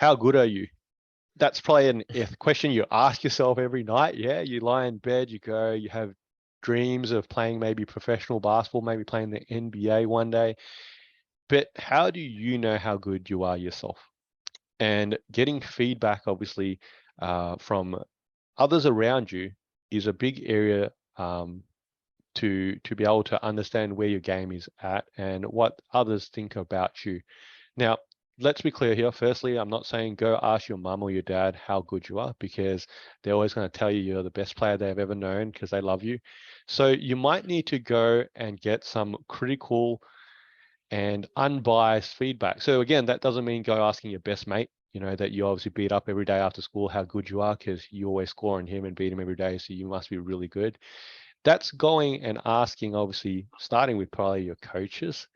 how good are you? That's probably a question you ask yourself every night. Yeah, you lie in bed, you have dreams of playing maybe professional basketball, maybe playing the NBA one day. But how do you know how good you are yourself? And getting feedback, obviously, from others around you is a big area to be able to understand where your game is at and what others think about you. Now, let's be clear here. Firstly, I'm not saying go ask your mum or your dad how good you are, because they're always going to tell you you're the best player they've ever known because they love you. So you might need to go and get some critical and unbiased feedback. So again, that doesn't mean go asking your best mate, that you obviously beat up every day after school, how good you are, because you always score on him and beat him every day. So you must be really good. That's going and asking, obviously, starting with probably your coaches,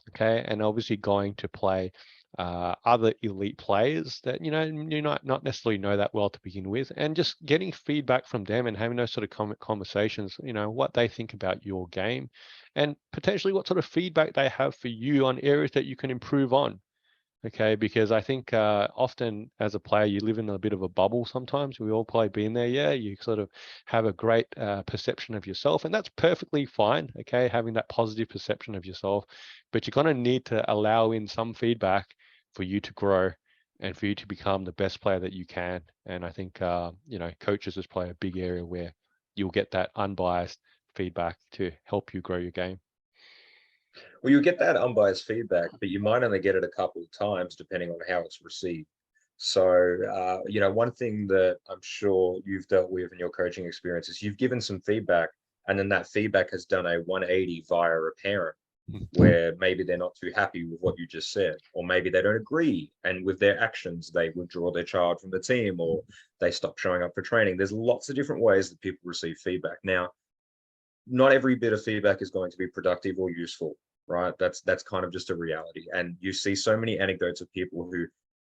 okay, and obviously going to play other elite players that you not necessarily know that well to begin with, and just getting feedback from them and having those sort of conversations, what they think about your game, and potentially what sort of feedback they have for you on areas that you can improve on. Okay, because I think often as a player, you live in a bit of a bubble sometimes. We all probably been there. Yeah, you sort of have a great perception of yourself, and that's perfectly fine. Okay, having that positive perception of yourself, but you're going to need to allow in some feedback for you to grow and for you to become the best player that you can. And I think, coaches is probably a big area where you'll get that unbiased feedback to help you grow your game. Well, you get that unbiased feedback, but you might only get it a couple of times depending on how it's received. So, one thing that I'm sure you've dealt with in your coaching experience is you've given some feedback, and then that feedback has done a 180 via a parent, where maybe they're not too happy with what you just said, or maybe they don't agree. And with their actions, they withdraw their child from the team, or they stop showing up for training. There's lots of different ways that people receive feedback. Now, not every bit of feedback is going to be productive or useful, right? That's kind of just a reality. And you see so many anecdotes of people who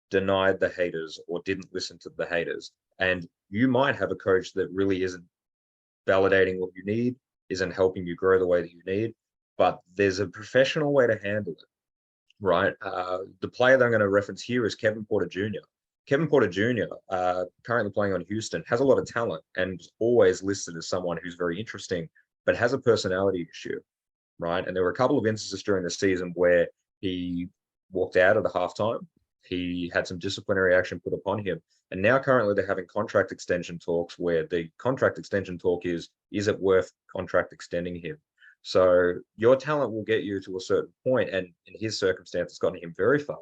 denied the haters or didn't listen to the haters. And you might have a coach that really isn't validating what you need, isn't helping you grow the way that you need, but there's a professional way to handle it, right? The player that I'm going to reference here is Kevin Porter Jr. Kevin Porter Jr., currently playing on Houston, has a lot of talent and always listed as someone who's very interesting, but has a personality issue, right? And there were a couple of instances during the season where he walked out at the halftime. He had some disciplinary action put upon him. And now currently they're having contract extension talks where the contract extension talk is it worth contract extending him? So your talent will get you to a certain point, and in his circumstance, it's gotten him very far,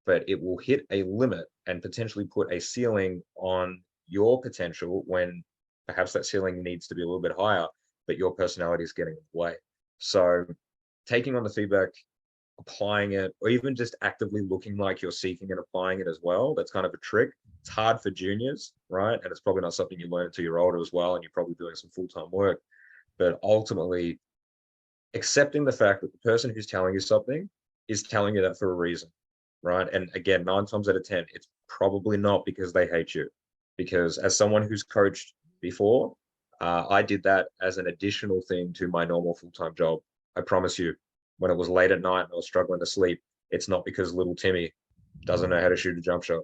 but it will hit a limit and potentially put a ceiling on your potential when perhaps that ceiling needs to be a little bit higher, but your personality is getting in the way. So taking on the feedback, applying it, or even just actively looking like you're seeking and applying it as well, that's kind of a trick. It's hard for juniors, right? And it's probably not something you learn until you're older as well, and you're probably doing some full-time work. But ultimately, accepting the fact that the person who's telling you something is telling you that for a reason, right? And again, 9 times out of 10, it's probably not because they hate you. Because as someone who's coached before, I did that as an additional thing to my normal full-time job. I promise you, when it was late at night and I was struggling to sleep, it's not because little Timmy doesn't know how to shoot a jump shot.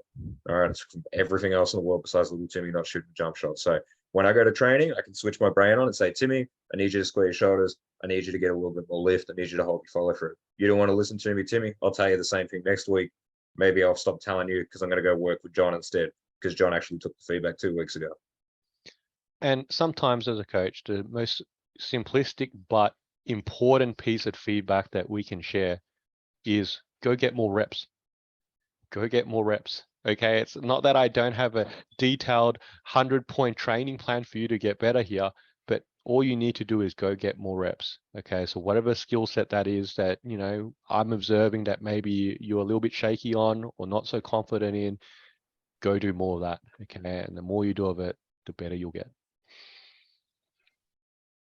All right, it's everything else in the world besides little Timmy not shooting a jump shot. So when I go to training, I can switch my brain on and say, Timmy, I need you to square your shoulders. I need you to get a little bit more lift. I need you to hold your follow through. You don't want to listen to me, Timmy? I'll tell you the same thing next week. Maybe I'll stop telling you because I'm going to go work with John instead, because John actually took the feedback 2 weeks ago. And sometimes as a coach, the most simplistic but important piece of feedback that we can share is go get more reps. Go get more reps. Okay. It's not that I don't have a detailed 100-point training plan for you to get better here, but all you need to do is go get more reps. Okay. So whatever skill set that is that, I'm observing that maybe you're a little bit shaky on or not so confident in, go do more of that. Okay. And the more you do of it, the better you'll get.